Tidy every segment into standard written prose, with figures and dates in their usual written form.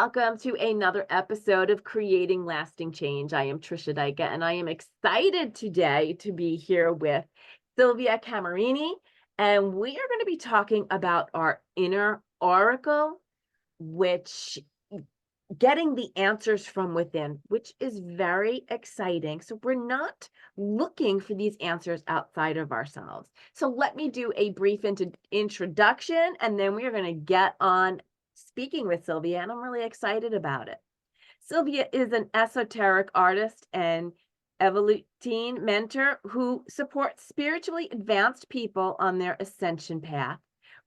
Welcome to another episode of Creating Lasting Change. I am Tricia Dycka, and I am excited today to be here with Silvia Camerini, and we are going to be talking about our inner oracle, which getting the answers from within, which is very exciting. So we're not looking for these answers outside of ourselves. So let me do a brief introduction, and then we are going to get on speaking with Silvia, and I'm really excited about it. Silvia is an esoteric artist and evolution mentor who supports spiritually advanced people on their ascension path.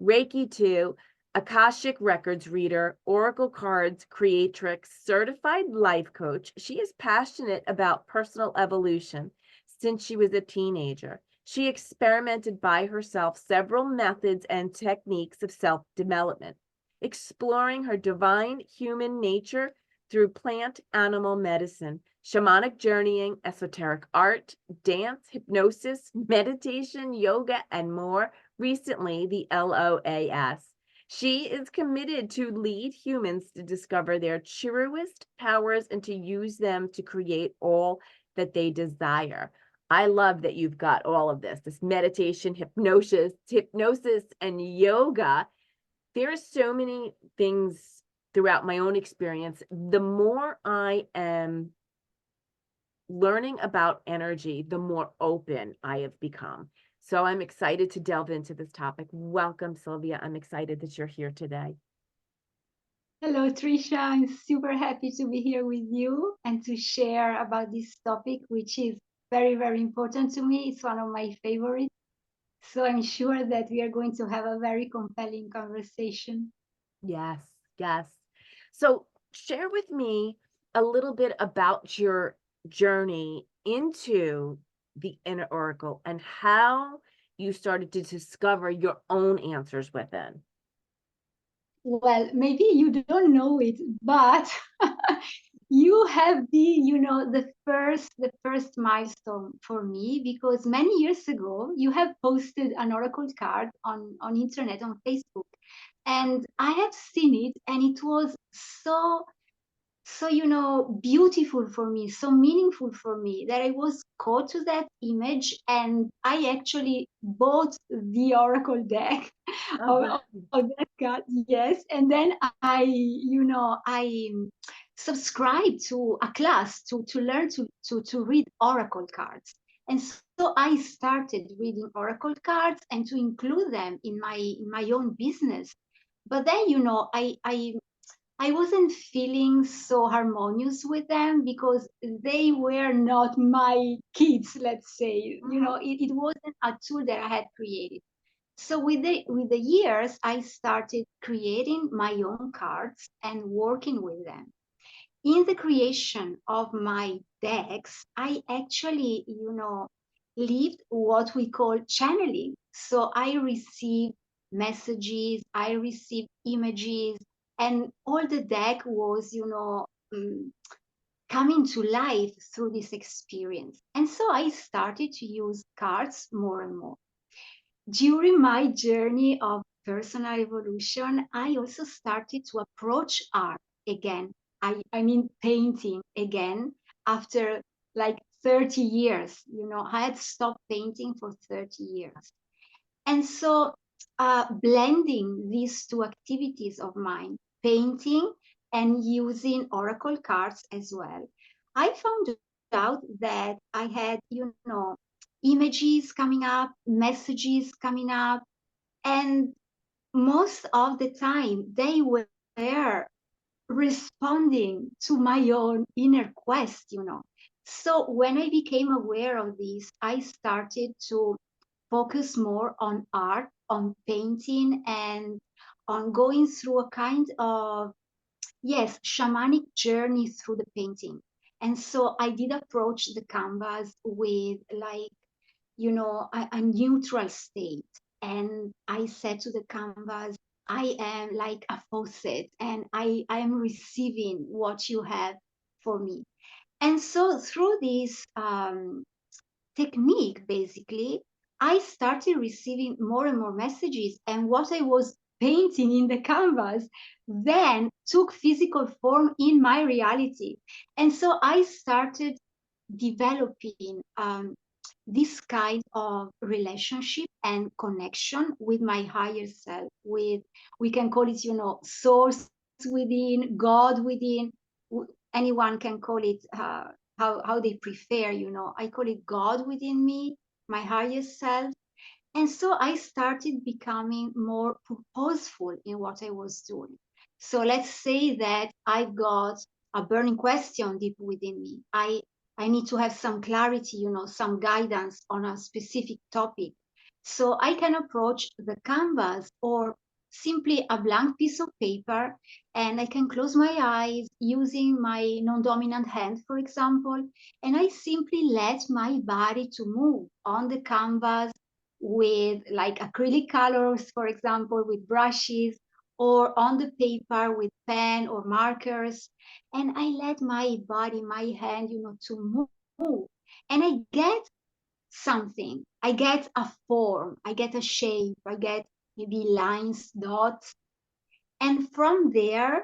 Reiki 2, Akashic Records reader, Oracle cards creatrix, certified life coach. She is passionate about personal evolution since she was a teenager. She experimented by herself several methods and techniques of self-development, exploring her divine human nature through plant animal medicine, shamanic journeying, esoteric art, dance, hypnosis, meditation, yoga, and more. Recently, the LOAS. She is committed to lead humans to discover their truest powers and to use them to create all that they desire. I love that you've got all of this meditation, hypnosis, and yoga. There are so many things throughout my own experience. The more I am learning about energy, the more open I have become. So I'm excited to delve into this topic. Welcome, Silvia. I'm excited that you're here today. Hello, Tricia. I'm super happy to be here with you and to share about this topic, which is very, very important to me. It's one of my favorites. So I'm sure that we are going to have a very compelling conversation. Yes, yes. So share with me a little bit about your journey into the inner oracle and how you started to discover your own answers within. Well, maybe you don't know it, but you have the first milestone for me, because many years ago you have posted an oracle card on internet, on Facebook, and I have seen it, and it was so beautiful for me, so meaningful for me, that I was caught to that image, and I actually bought the oracle deck Oh, of, wow. of of that card. Yes, and then I subscribed to a class to learn to read oracle cards. And so I started reading oracle cards and to include them in my own business. But then, I wasn't feeling so harmonious with them, because they were not my kids, let's say. Mhm. It wasn't a tool that I had created. So with the years, I started creating my own cards and working with them. In the creation of my decks, I actually, lived what we call channeling. So I received messages, I received images, and all the deck was, coming to life through this experience. And so I started to use cards more and more. During my journey of personal evolution, I also started to approach art again. I mean, painting again, after like 30 years. I had stopped painting for 30 years. And so, blending these two activities of mine, painting and using oracle cards as well, I found out that I had, images coming up, messages coming up, and most of the time they were responding to my own inner quest. So when I became aware of this, I started to focus more on art, on painting, and on going through a kind of, yes, shamanic journey through the painting. And so I did approach the canvas with, like, a neutral state. And I said to the canvas, I am like a faucet, and I am receiving what you have for me. And so through this technique, basically, I started receiving more and more messages. And what I was painting in the canvas then took physical form in my reality. And so I started developing this kind of relationship and connection with my higher self, with, we can call it, source within, God within. Anyone can call it how they prefer. I call it God within me, my higher self. And so I started becoming more purposeful in what I was doing. So let's say that I've got a burning question deep within me. I need to have some clarity, some guidance on a specific topic. So I can approach the canvas or simply a blank piece of paper, and I can close my eyes using my non-dominant hand, for example, and I simply let my body to move on the canvas with like acrylic colors, for example, with brushes, or on the paper with pen or markers. And I let my body, my hand, to move. And I get something. I get a form, I get a shape, I get maybe lines, dots. And from there,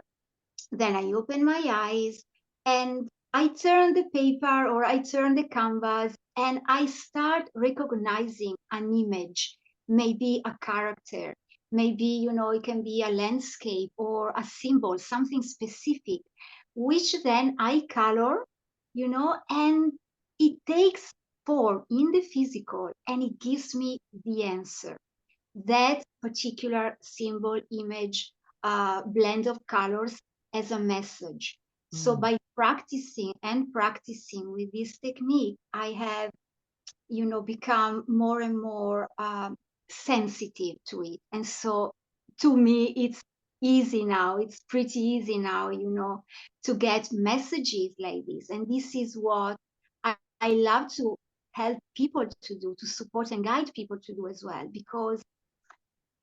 then I open my eyes and I turn the paper or I turn the canvas and I start recognizing an image, maybe a character, maybe, it can be a landscape or a symbol, something specific, which then I color, and it takes form in the physical and it gives me the answer. That particular symbol, image, blend of colors as a message. So Mm. by practicing and practicing with this technique, I have, become more and more sensitive to it. And so to me, it's easy now. It's pretty easy now, to get messages like this. And this is what I love to help people to do, to support and guide people to do as well, because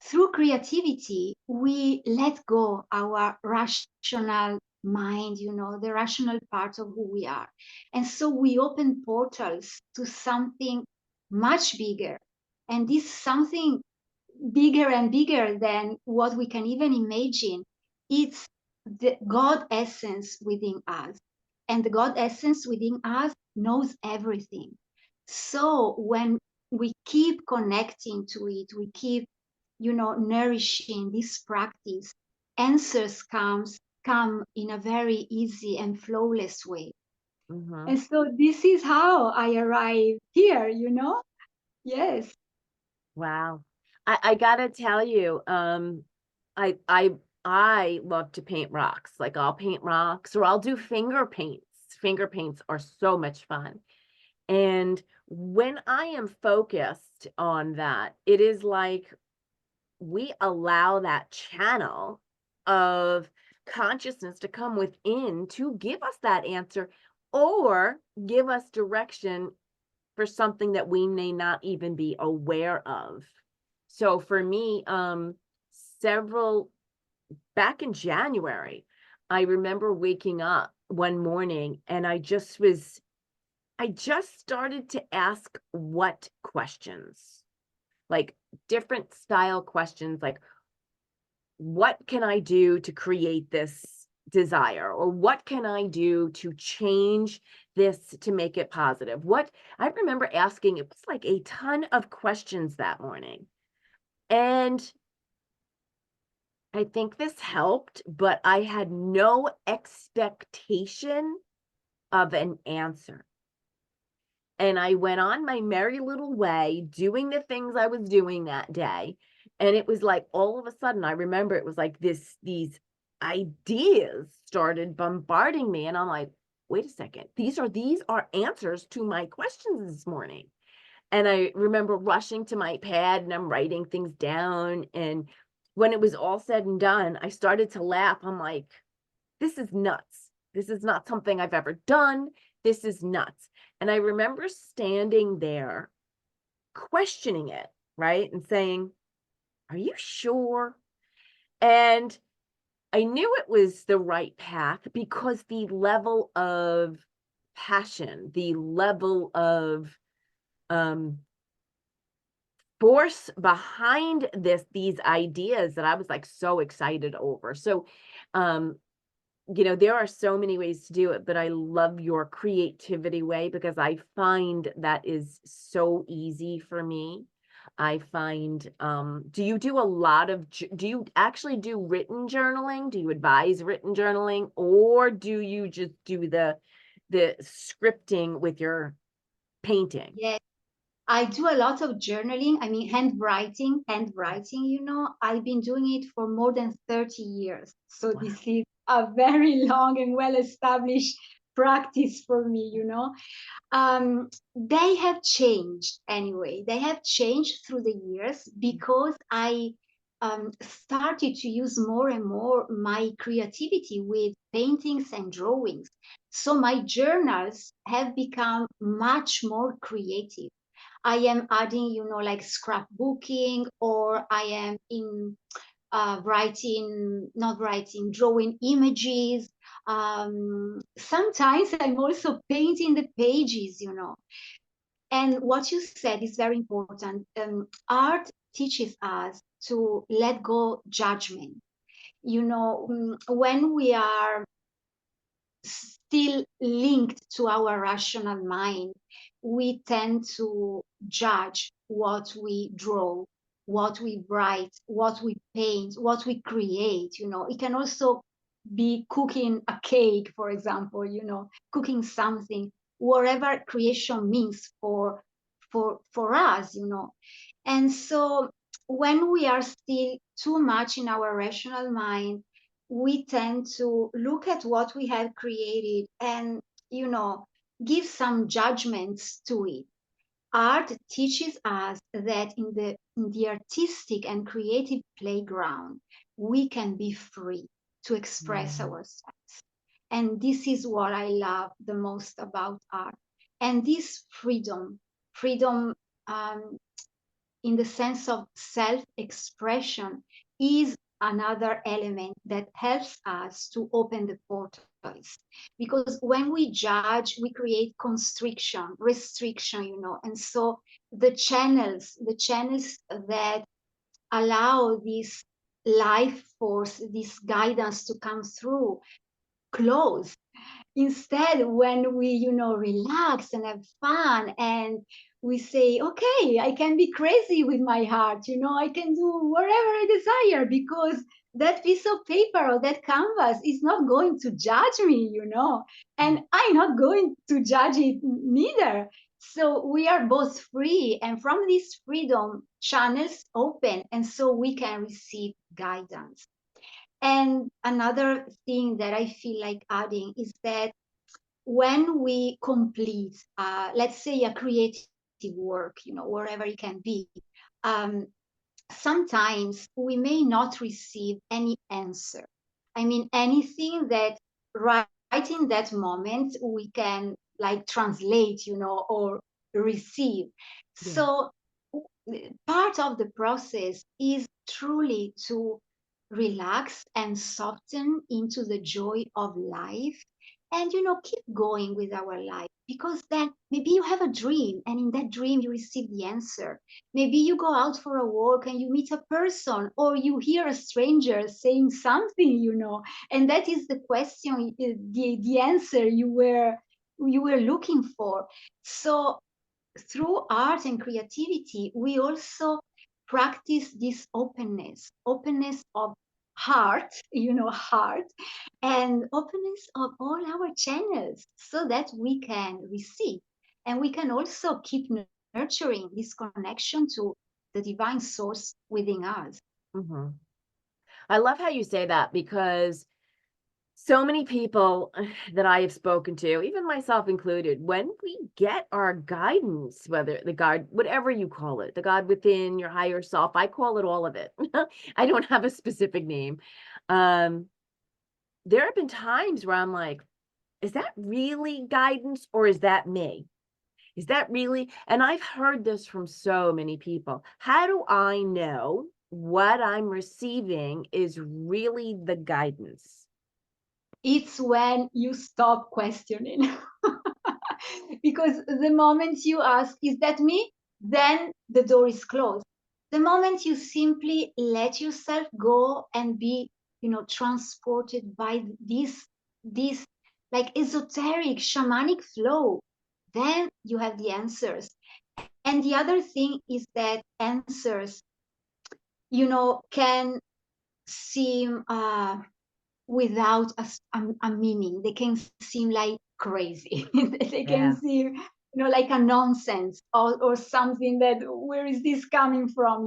through creativity, we let go our rational mind, the rational part of who we are. And so we open portals to something much bigger. And this something bigger and bigger than what we can even imagine. It's the God essence within us. And the God essence within us knows everything. So when we keep connecting to it, we keep, nourishing this practice, answers come in a very easy and flawless way. Mm-hmm. And so this is how I arrived here, Yes. Wow. I gotta tell you, I I I love to paint rocks. Like I'll paint rocks or I'll do finger paints. Finger paints are so much fun. And when I am focused on that, it is like we allow that channel of consciousness to come within to give us that answer or give us direction for something that we may not even be aware of. So for me, several back in January, I remember waking up one morning and I just started to ask what questions, like different style questions, like what can I do to create this desire? Or what can I do to change this to make it positive? What I remember asking, it was like a ton of questions that morning. And I think this helped, but I had no expectation of an answer. And I went on my merry little way, doing the things I was doing that day. And it was like all of a sudden, I remember it was like these ideas started bombarding me. And I'm like, wait a second, these are answers to my questions this morning. And I remember rushing to my pad and I'm writing things down. And when it was all said and done, I started to laugh. I'm like, this is nuts. This is not something I've ever done. This is nuts. And I remember standing there questioning it, right? And saying, are you sure? And I knew it was the right path because the level of passion, the level of um, force behind these ideas that I was like so excited over. So, um, there are so many ways to do it, but I love your creativity way because I find that is so easy for me. I find, do you do a lot of, do you actually do written journaling? Do you advise written journaling, or do you just do the scripting with your painting? Yes, I do a lot of journaling. I mean, handwriting, I've been doing it for more than 30 years. So Wow. this is a very long and well-established practice for me. They have changed anyway. They have changed through the years because I started to use more and more my creativity with paintings and drawings. So my journals have become much more creative. I am adding, like scrapbooking, or I am in not writing, drawing images. Sometimes I'm also painting the pages. And what you said is very important. Art teaches us to let go judgment. When we are still linked to our rational mind, we tend to judge what we draw, what we write, what we paint, what we create. It can also be cooking a cake, for example, cooking something, whatever creation means for us. And so when we are still too much in our rational mind, we tend to look at what we have created and give some judgments to it. Art teaches us that in the artistic and creative playground, we can be free to express Mm. ourselves. And this is what I love the most about art. And this freedom um, in the sense of self-expression, is another element that helps us to open the portals. Because when we judge, we create constriction, restriction, and so the channels that allow this life force, this guidance to come through, close. Instead, when we relax and have fun, and we say, okay, I can be crazy with my heart, I can do whatever I desire, because that piece of paper or that canvas is not going to judge me, and I'm not going to judge it neither. So we are both free, and from this freedom, channels open, and so we can receive guidance. And another thing that I feel like adding is that when we complete, let's say, a creative work, wherever it can be, um, sometimes we may not receive any answer. I mean, anything that right in that moment we can like translate, or receive. Yeah. So part of the process is truly to relax and soften into the joy of life, and keep going with our life, because then maybe you have a dream, and in that dream you receive the answer. Maybe you go out for a walk and you meet a person, or you hear a stranger saying something, and that is the question, the answer you were looking for. So through art and creativity, we also practice this openness of heart, and openness of all our channels, so that we can receive, and we can also keep nurturing this connection to the divine source within us. Hmm. I love how you say that because so many people that I have spoken to, even myself included, when we get our guidance, whether the God, whatever you call it, the God within, your higher self, I call it all of it. I don't have a specific name. Um, there have been times where I'm like, is that really guidance or is that me? Is that really? And I've heard this from so many people. How do I know what I'm receiving is really the guidance? It's when you stop questioning. Because the moment you ask, is that me? Then the door is closed. The moment you simply let yourself go and be, transported by this like esoteric shamanic flow, then you have the answers. And the other thing is that answers, can seem without a meaning. They can seem like crazy. They can Yeah. seem, like a nonsense, or something that, where is this coming from,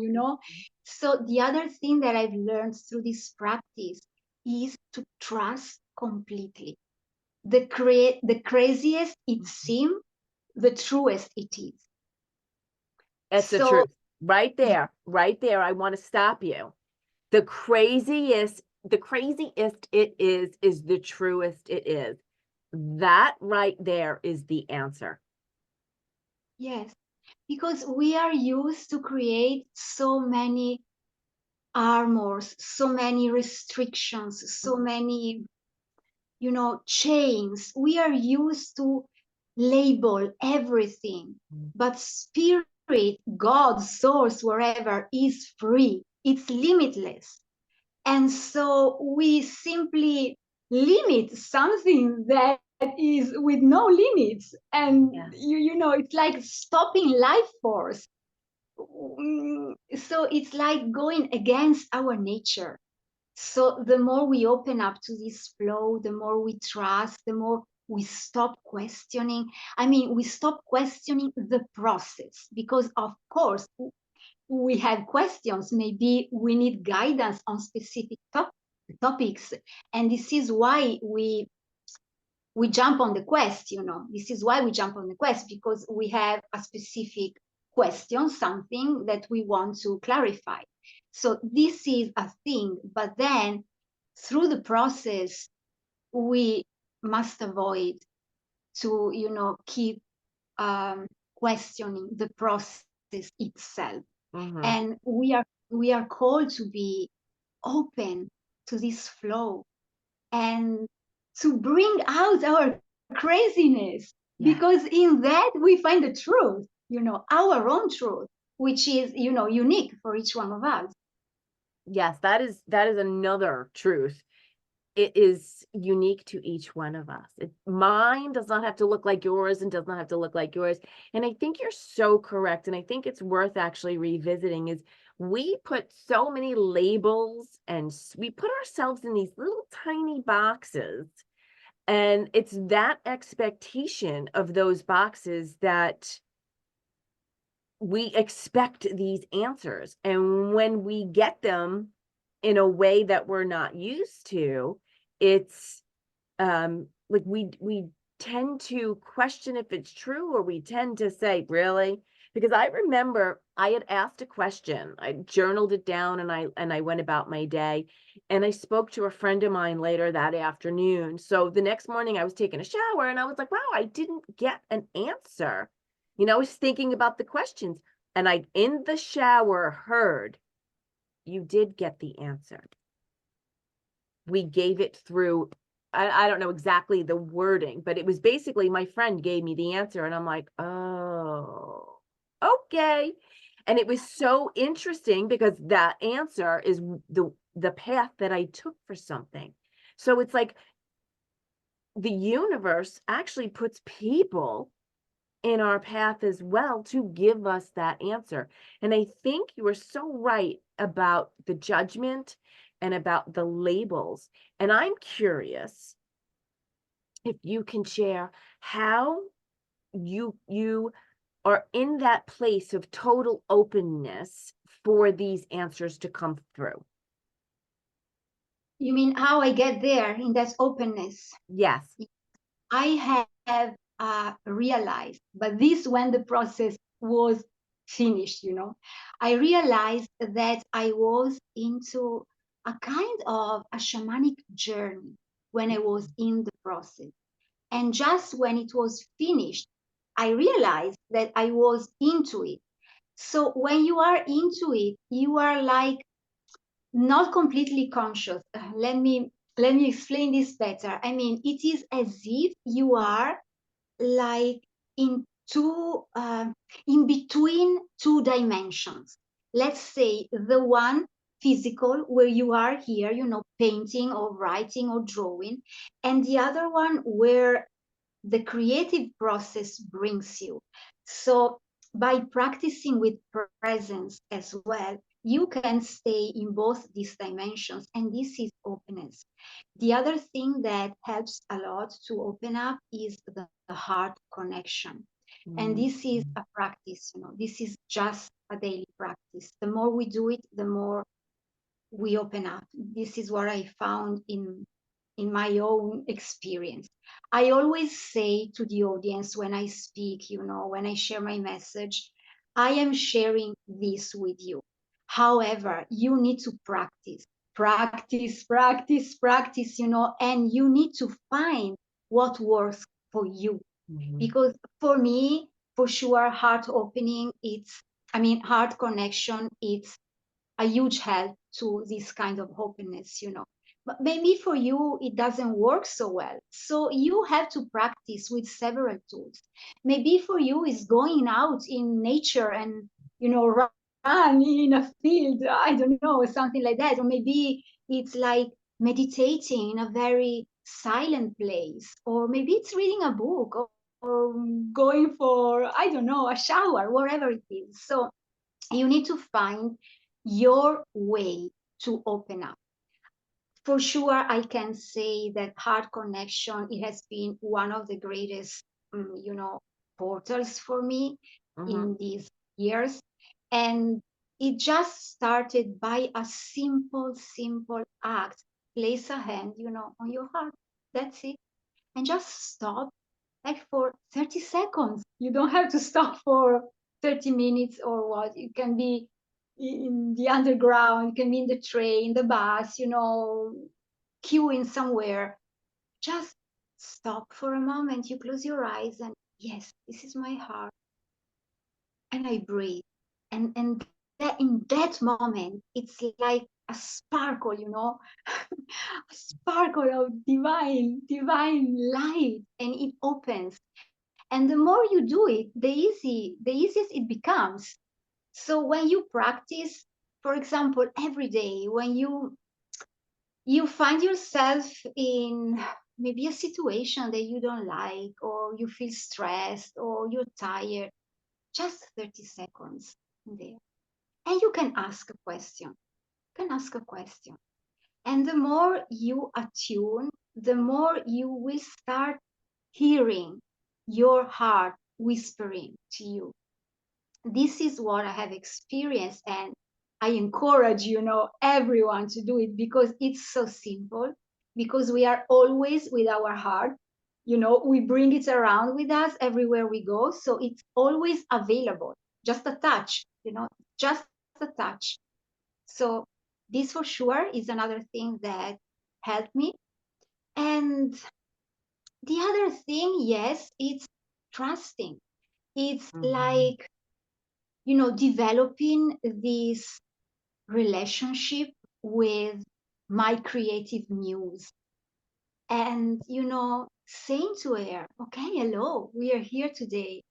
So the other thing that I've learned through this practice is to trust completely. The craziest it seems, the truest it is. It's the So truth. Right there, right there. I want to stop you. The craziest it is the truest it is. That right there is the answer. yes, because we are used to create so many armors, so many restrictions, so many, chains. We are used to label everything. Mm. But spirit, God, source, wherever, is free. It's limitless. And so we simply limit something that is with no limits. And Yeah. it's like stopping life force. So it's like going against our nature. So the more we open up to this flow, the more we trust, the more we stop questioning. I mean, we stop questioning the process, because of course we have questions. Maybe we need guidance on specific topics. And this is why we jump on the quest. This is why we jump on the quest, because we have a specific question, something that we want to clarify. So this is a thing, but then through the process, we must avoid to, keep questioning the process itself. Mm-hmm. And we are called to be open to this flow and to bring out our craziness, Yeah. because in that we find the truth, our own truth, which is, unique for each one of us. Yes, that is another truth. It is unique to each one of us. Mine does not have to look like yours and does not have to look like yours. And I think you're so correct. And I think it's worth actually revisiting is we put so many labels and we put ourselves in these little tiny boxes. And it's that expectation of those boxes that we expect these answers. And when we get them in a way that we're not used to, it's like we tend to question if it's true, or we tend to say, really? Because I remember I had asked a question, I journaled it down, and I went about my day, and I spoke to a friend of mine later that afternoon. So the next morning I was taking a shower and I was like, wow, I didn't get an answer. I was thinking about the questions, and I in the shower heard, you did get the answer. We gave it through, I don't know exactly the wording, but it was basically my friend gave me the answer, and I'm like, oh, okay. And it was so interesting because that answer is the path that I took for something. So it's like the universe actually puts people in our path as well to give us that answer. And I think you were so right about the judgment and about the labels. And I'm curious if you can share how you are in that place of total openness for these answers to come through. You mean how I get there in that openness? Yes. I have realized, but this when the process was finished, I realized that I was into a kind of a shamanic journey when I was in the process. And just when it was finished, I realized that I was into it. So when you are into it, you are like not completely conscious. Let me explain this better. I mean, it is as if you are like in two in between two dimensions. let's say the one physical where you are here, painting or writing or drawing, and the other one where the creative process brings you. So by practicing with presence as well, you can stay in both these dimensions, and this is openness. The other thing that helps a lot to open up is the heart connection. And this is a practice, this is just a daily practice. The more we do it, the more we open up. This is what I found in my own experience. I always say to the audience when I speak, when I share my message, I am sharing this with you. However, you need to practice, practice, practice, practice, and you need to find what works for you. Because for me, for sure, heart connection, it's a huge help to this kind of openness. But maybe for you, it doesn't work so well. So you have to practice with several tools. Maybe for you is going out in nature and, run in a field, I don't know, something like that. Or maybe it's like meditating in a very silent place. Or maybe it's reading a book or going for, I don't know, a shower, wherever it is. So you need to find your way to open up. For sure, I can say that heart connection, it has been one of the greatest, portals for me in these years. And it just started by a simple, simple act. Place a hand, on your heart. That's it. And just stop like for 30 seconds. You don't have to stop for 30 minutes or what. It can be in the underground, it can be in the train, the bus, queuing somewhere. Just stop for a moment. You close your eyes and yes, this is my heart. And I breathe. And that in that moment, it's like a sparkle, a sparkle of divine light, and it opens. And the more you do it, the easiest it becomes. So when you practice, for example, every day, when you find yourself in maybe a situation that you don't like, or you feel stressed, or you're tired, just 30 seconds there. And you can ask a question. You can ask a question. And the more you attune, the more you will start hearing your heart whispering to you. This is what I have experienced, and I encourage everyone to do it because it's so simple, because we are always with our heart. We bring it around with us everywhere we go, so it's always available. Just a touch, just a touch. So this for sure is another thing that helped me. And the other thing, yes, it's trusting. It's like, developing this relationship with my creative muse. And, saying to her, okay, hello, we are here today.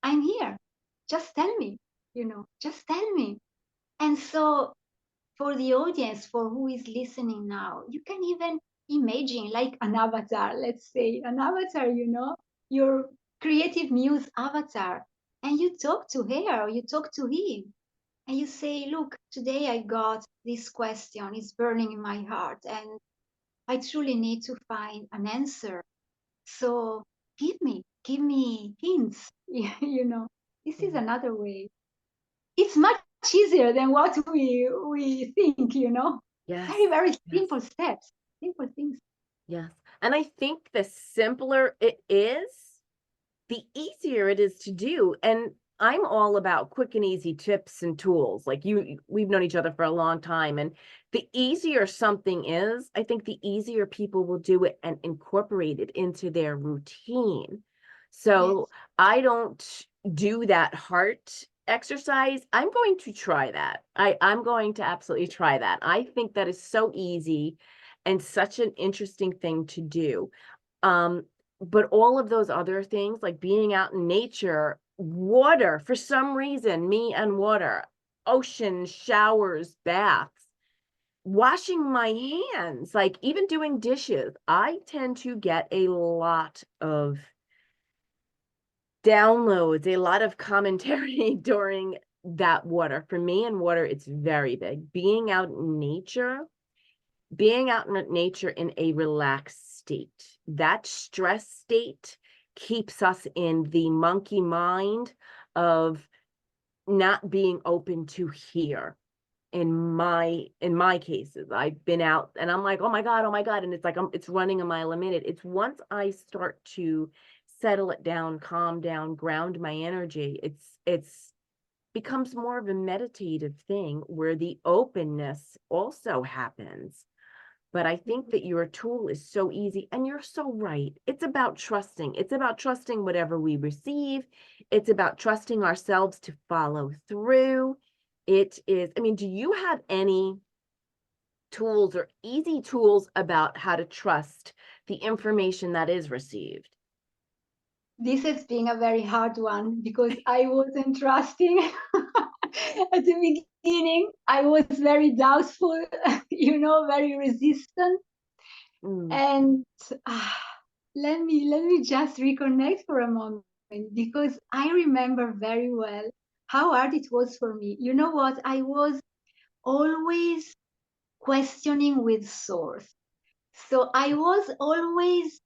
I'm here. Just tell me, just tell me. And so for the audience, for who is listening now, you can even imagine like an avatar, let's say an avatar, your creative muse avatar. And you talk to her or you talk to him. And you say, look, today I got this question, it's burning in my heart, and I truly need to find an answer. So give me hints, This is another way. It's much easier than what we think, Yes. Very, very Yes. simple steps, simple things. Yes. And I think the simpler it is, the easier it is to do. And I'm all about quick and easy tips and tools. Like we've known each other for a long time. And the easier something is, I think the easier people will do it and incorporate it into their routine. So Yes. I don't do that heart exercise. I'm going to try that. I'm going to absolutely try that. I think that is so easy and such an interesting thing to do. But all of those other things, like being out in nature, water, for some reason, me and water, ocean, showers, baths, washing my hands, like even doing dishes. I tend to get a lot of downloads, a lot of commentary during that water. For me in water, it's very big. Being out in nature in a relaxed state. That stress state keeps us in the monkey mind of not being open to hear. In my cases, I've been out and I'm like, oh my God. And it's like it's running a mile a minute. It's once I start to settle it down, calm down, ground my energy, it's becomes more of a meditative thing where the openness also happens. But I think that your tool is so easy, and you're so right. It's about trusting. It's about trusting whatever we receive. It's about trusting ourselves to follow through. It is, I mean, do you have any tools or easy tools about how to trust the information that is received? This has been a very hard one because I wasn't trusting at the beginning. I was very doubtful, very resistant. Mm, And ah, let me just reconnect for a moment because I remember very well how hard it was for me. You know what? I was always questioning with source. So I was always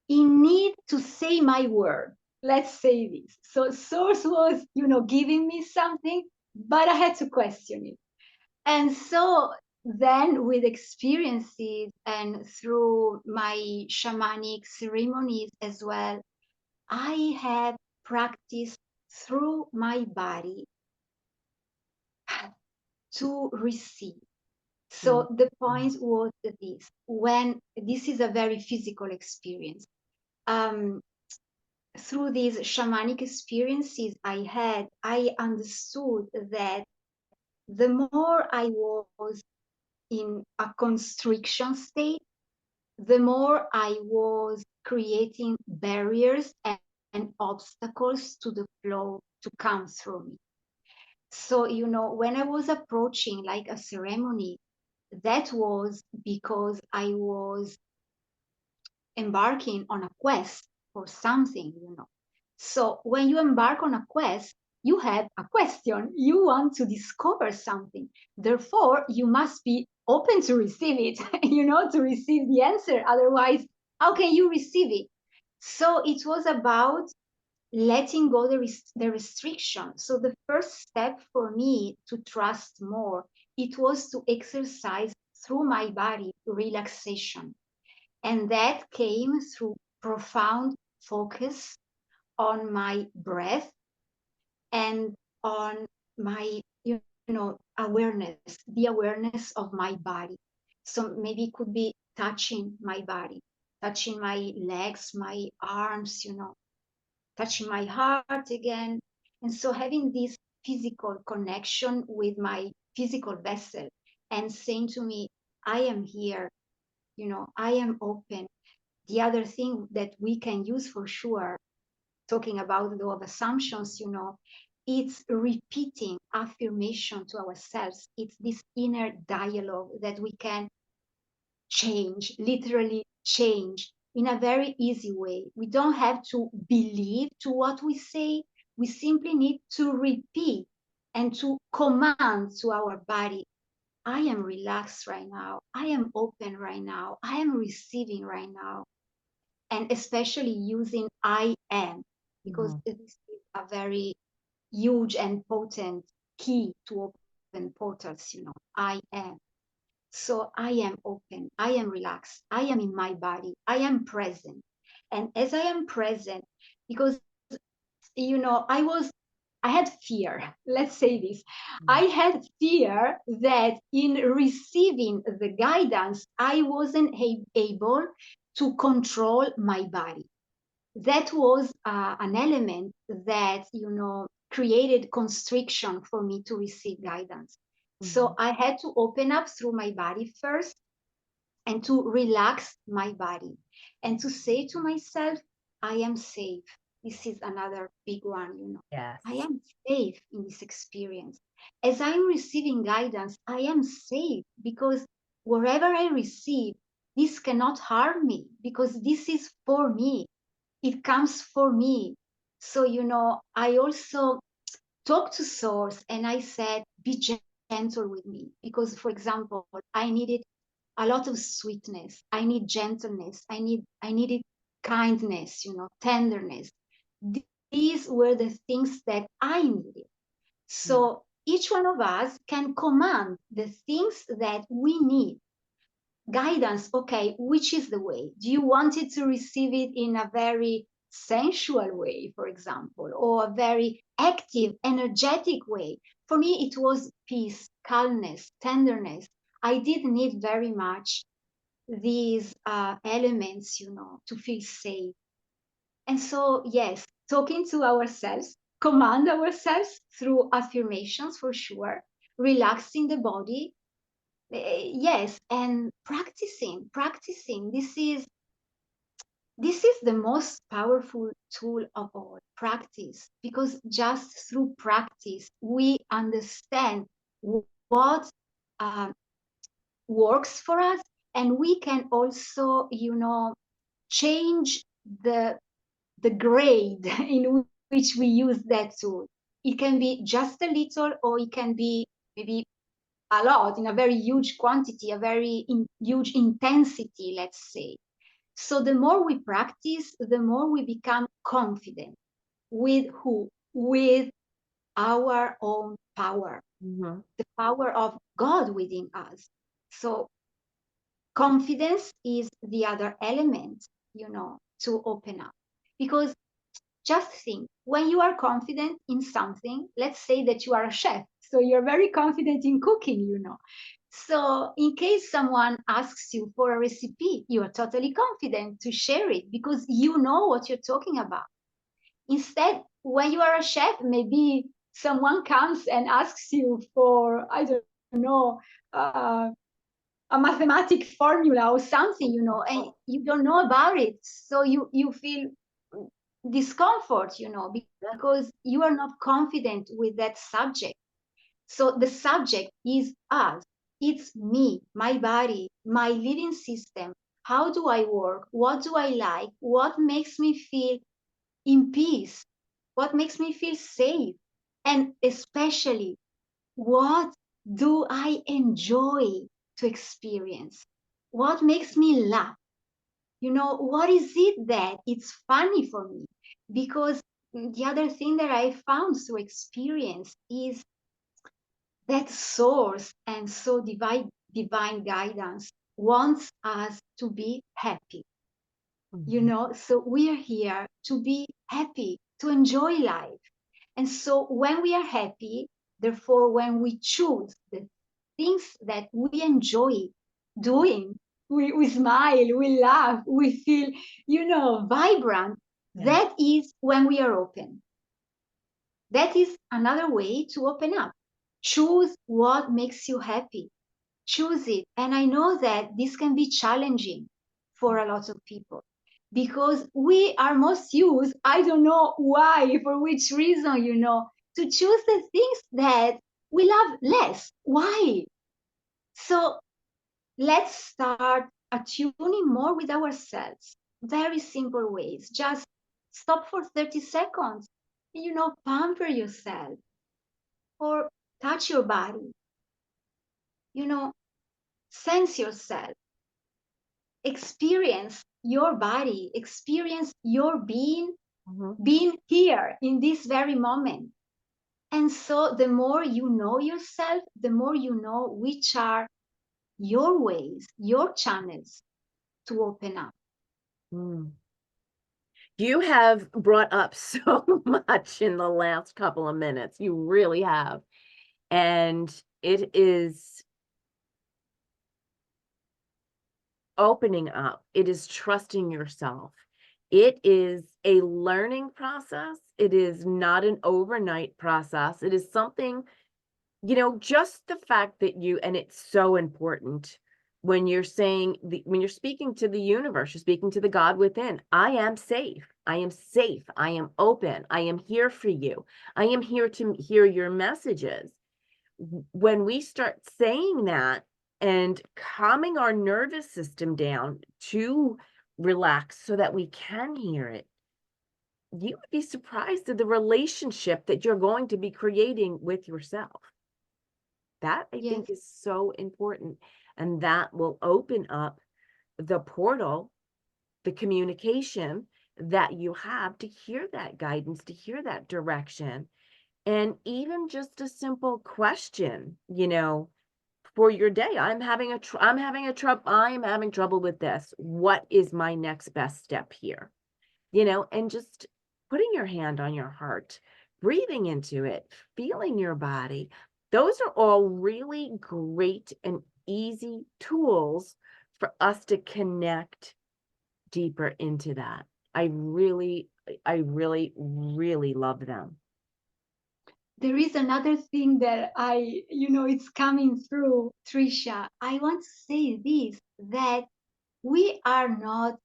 in need to say my word. Let's say this. So source was, giving me something, but I had to question it. And so then with experiences and through my shamanic ceremonies as well, I have practiced through my body to receive. mm, So the point was this: when this is a very physical experience, um, through these shamanic experiences I had, I understood that the more I was in a constriction state, the more I was creating barriers and obstacles to the flow to come through me. So, when I was approaching like a ceremony, that was because I was embarking on a quest for something. So when you embark on a quest, you have a question. You want to discover something. Therefore, you must be open to receive it, to receive the answer. Otherwise, how can you receive it? So it was about letting go the restriction. So the first step for me to trust more, it was to exercise through my body relaxation. And that came through profound focus on my breath and on my, awareness, the awareness of my body. So maybe it could be touching my body, touching my legs, my arms, touching my heart again. And so having this physical connection with my physical vessel and saying to me, I am here, I am open. The other thing that we can use for sure, talking about the law of assumptions, it's repeating affirmation to ourselves. It's this inner dialogue that we can change, literally change in a very easy way. We don't have to believe to what we say. We simply need to repeat and to command to our body, I am relaxed right now. I am open right now. I am receiving right now. And especially using I am, because mhm, this is a very huge and potent key to open portals, I am. So I am open, I am relaxed, I am in my body, I am present. And as I am present, because I had fear. Let's say this. I mm, had fear that in receiving the guidance, I wasn't able to control my body. That was an element that, created constriction for me to receive guidance. So mhm, I had to open up through my body first and to relax my body and to say to myself, I am safe. This is another big one, you know. Yes. I am safe in this experience. As I'm receiving guidance, I am safe because wherever I receive, this cannot harm me because this is for me. It comes for me. So, you know, I also talked to Source and I said, be gentle with me. Because, for example, I needed a lot of sweetness. I need gentleness. I needed kindness, you know, tenderness. These were the things that I needed. So each one of us can command the things that we need. Guidance, okay, which is the way? Do you want it to receive it in a very sensual way, for example, or a very active, energetic way? For me, it was peace, calmness, tenderness. I did need very much these elements, you know, to feel safe. And so, yes, talking to ourselves, command ourselves through affirmations for sure, relaxing the body. Yes, and practicing. This is the most powerful tool of all, practice, because just through practice we understand what uh, works for us, and we can also, you know, change the grade in which we use that tool. It can be just a little, or it can be maybe a lot, in a very huge quantity, a very huge intensity, let's say. So the more we practice, the more we become confident with who? With our own power, Mm-hmm. the power of God within us. So confidence is the other element, you know, to open up. Because just think, when you are confident in something, let's say that you are a chef, so you're very confident in cooking, you know. So in case someone asks you for a recipe, you are totally confident to share it because you know what you're talking about. Instead, when you are a chef, maybe someone comes and asks you for, I don't know, a mathematic formula or something, you know, and you don't know about it. So you feel discomfort, you know, because you are not confident with that subject. So the subject is us. It's me, my body, my living system. How do I work? What do I like? What makes me feel in peace? What makes me feel safe? And especially, what do I enjoy to experience? What makes me laugh? You know, what is it that it's funny for me? Because the other thing that I found through experience is that source and so divine guidance wants us to be happy. You Mm-hmm. know, so we are here to be happy, to enjoy life. And so when we are happy, therefore, when we choose the things that we enjoy doing, we smile, we laugh, we feel, you know, vibrant. Yeah. That is when we are open. That is another way to open up. Choose what makes you happy. Choose it. And I know that this can be challenging for a lot of people because we are most used, I don't know why, for which reason, you know, to choose the things that we love less. Why? So let's start attuning more with ourselves. Very simple ways. Just stop for 30 seconds, you know, pamper yourself or touch your body, you know, sense yourself, experience your body, experience your Mm-hmm. being here in this very moment. And so the more you know yourself, the more you know which are your ways, your channels to open up. Mm. You have brought up so much in the last couple of minutes. You really have. And it is opening up. It is trusting yourself. It is a learning process. It is not an overnight process. It is something, you know, just the fact that you, and it's so important When you're saying when you're speaking to the universe, you're speaking to the God within. I am safe. I am safe. I am open. I am here for you. I am here to hear your messages. When we start saying that and calming our nervous system down to relax so that we can hear it, you would be surprised at the relationship that you're going to be creating with yourself. That I Yes. think is so important. And that will open up the portal, the communication that you have to hear that guidance, to hear that direction. And even just a simple question, for your day. I'm having trouble with this. What is my next best step here? And just putting your hand on your heart, breathing into it, feeling your body. Those are all really great and easy tools for us to connect deeper into that. I really love them. There is another thing that it's coming through, Tricia. I want to say this, that we are not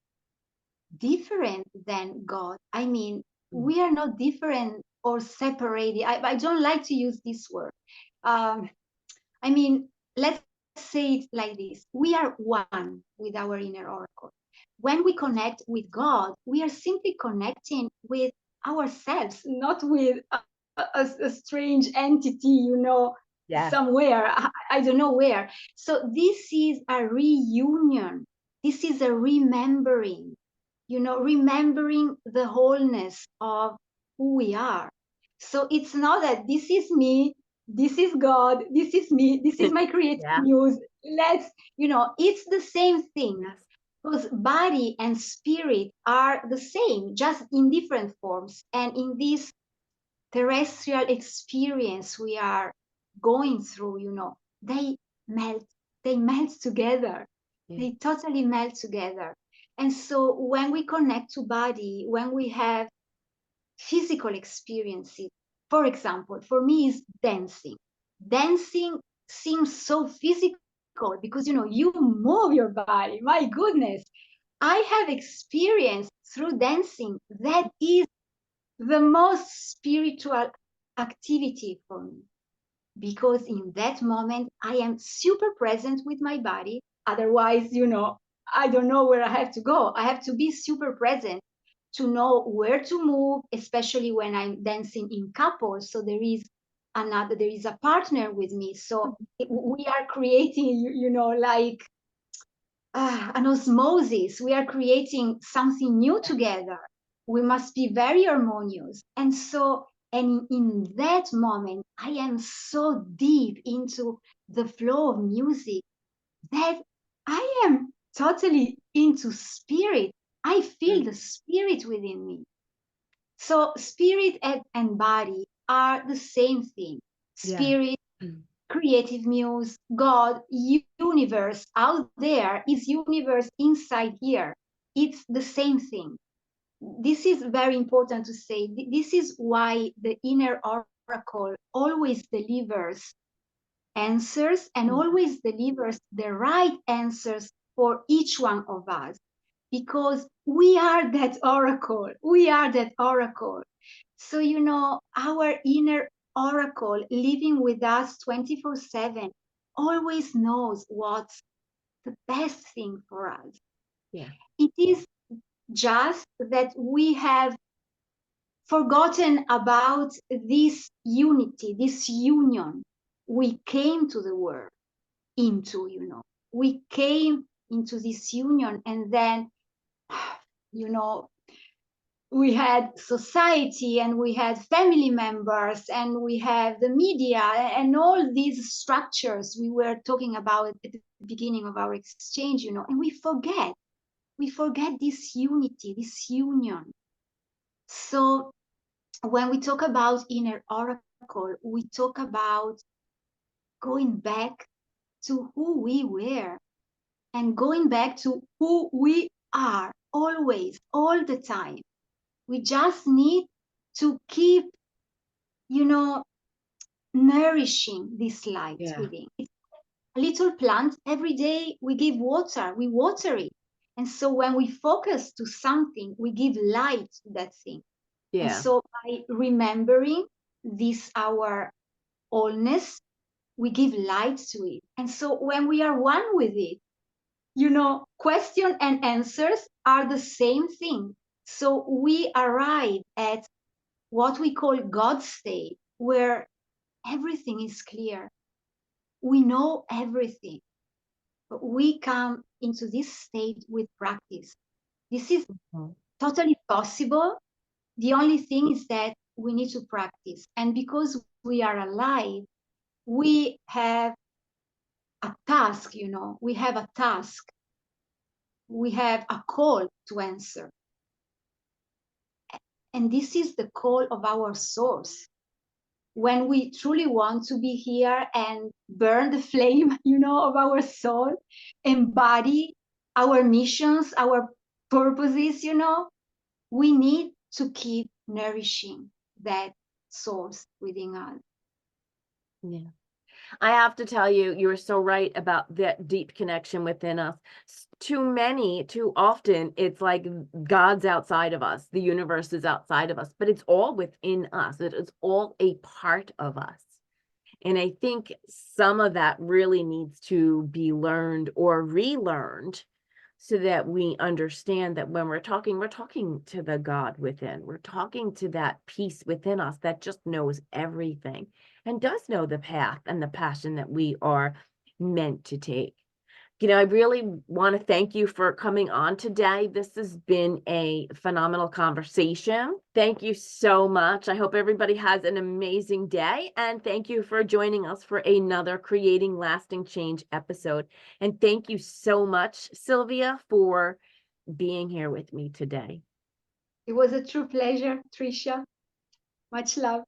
different than God. I mean, Mm. we are not different or separated. I don't like to use this word. Um, I mean, let's say it like this. We are one with our inner oracle. When we connect with God, we are simply connecting with ourselves, not with a strange entity, Yes. somewhere. I don't know where. So this is a reunion. This is a remembering, remembering the wholeness of who we are. So it's not that this is me, this is God, this is me, this is my creative Yeah. muse. It's the same thing, Yes. because body and spirit are the same, just in different forms. And in this terrestrial experience we are going through, they melt, they melt together. Yeah. They totally melt together. And so when we connect to body, when we have physical experiences, for example, for me is dancing. Dancing seems so physical because you move your body. My goodness. I have experienced through dancing that is the most spiritual activity for me, because in that moment I am super present with my body. Otherwise, I don't know where I have to go. I have to be super present to know where to move, especially when I'm dancing in couples. So there is a partner with me. So we are creating, like an osmosis. We are creating something new together. We must be very harmonious. And in that moment, I am so deep into the flow of music that I am totally into spirit. I feel the spirit within me. So spirit and body are the same thing. Yeah. Spirit, creative muse, God, universe out there is universe inside here. It's the same thing. This is very important to say. This is why the inner oracle always delivers answers and always delivers the right answers for each one of us, because we are that oracle. We are that oracle. So, our inner oracle living with us 24/7 always knows what's the best thing for us. Yeah. It is just that we have forgotten about this unity, this union we came to the world into, We came into this union, and then, you know, we had society, and we had family members, and we have the media, and all these structures we were talking about at the beginning of our exchange, and we forget this unity, this union. So when we talk about inner oracle, we talk about going back to who we were and going back to who we are always, all the time. We just need to keep, nourishing this light Yeah. within. little plant, every day we give water, we water it. And so when we focus to something, we give light to that thing. And Yeah. so by remembering this, our allness, we give light to it. And so when we are one with it, question and answers are the same thing. So we arrive at what we call God state, where everything is clear. We know everything. But we come into this state with practice. This is totally possible. The only thing is that we need to practice. And because we are alive, we have a task, we have a task. We have a call to answer. And this is the call of our source. When we truly want to be here and burn the flame, of our soul, embody our missions, our purposes, we need to keep nourishing that source within us. Yeah. I have to tell you, you are so right about that deep connection within us. Too often, it's like God's outside of us, the universe is outside of us, but it's all within us. It is all a part of us. And I think some of that really needs to be learned or relearned so that we understand that when we're talking to the God within. We're talking to that peace within us that just knows everything and does know the path and the passion that we are meant to take. I really want to thank you for coming on today. This has been a phenomenal conversation. Thank you so much. I hope everybody has an amazing day. And thank you for joining us for another Creating Lasting Change episode. And thank you so much, Silvia, for being here with me today. It was a true pleasure, Tricia. Much love.